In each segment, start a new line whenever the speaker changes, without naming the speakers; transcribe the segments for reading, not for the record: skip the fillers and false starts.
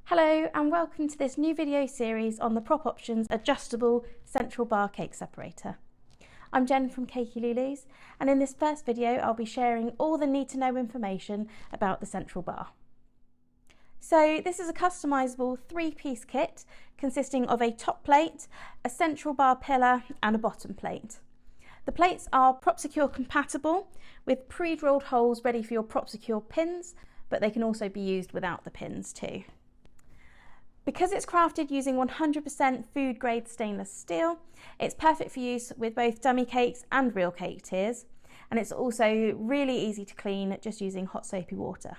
Hello and welcome to this new video series on the PropOptions adjustable central bar cake separator. I'm Jen from Cakey Lulu's, and in this first video I'll be sharing all the need to know information about the central bar. So this is a customizable 3-piece kit consisting of a top plate, a central bar pillar and a bottom plate. The plates are PropSecure compatible with pre-drilled holes ready for your PropSecure pins, but they can also be used without the pins too. Because it's crafted using 100% food grade stainless steel, it's perfect for use with both dummy cakes and real cake tiers, and it's also really easy to clean just using hot soapy water.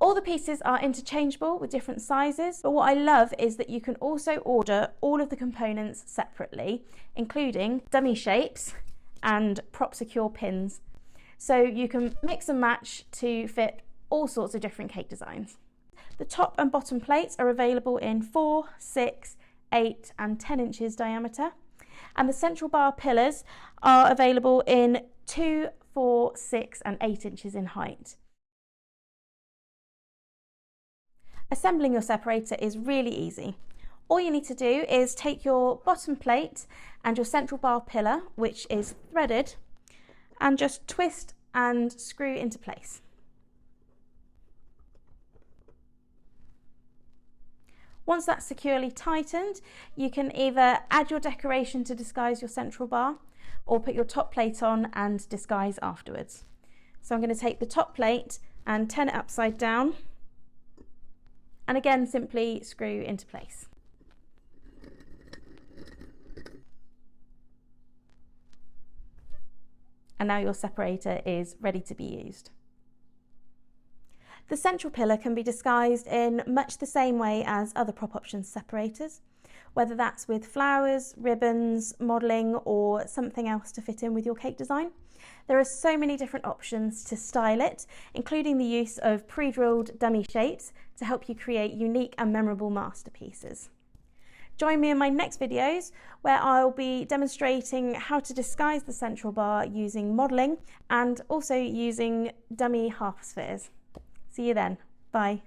All the pieces are interchangeable with different sizes, but what I love is that you can also order all of the components separately, including dummy shapes and PropSecure pins. So you can mix and match to fit all sorts of different cake designs. The top and bottom plates are available in 4, 6, 8 and 10 inches diameter, and the central bar pillars are available in 2, 4, 6 and 8 inches in height. Assembling your separator is really easy. All you need to do is take your bottom plate and your central bar pillar, which is threaded, and just twist and screw into place. Once that's securely tightened, you can either add your decoration to disguise your central bar or put your top plate on and disguise afterwards. So I'm going to take the top plate and turn it upside down, and again simply screw into place. And now your separator is ready to be used. The central pillar can be disguised in much the same way as other PropOptions separators, whether that's with flowers, ribbons, modelling or something else to fit in with your cake design. There are so many different options to style it, including the use of pre-drilled dummy shapes to help you create unique and memorable masterpieces. Join me in my next videos where I'll be demonstrating how to disguise the central bar using modelling and also using dummy half spheres. See you then. Bye.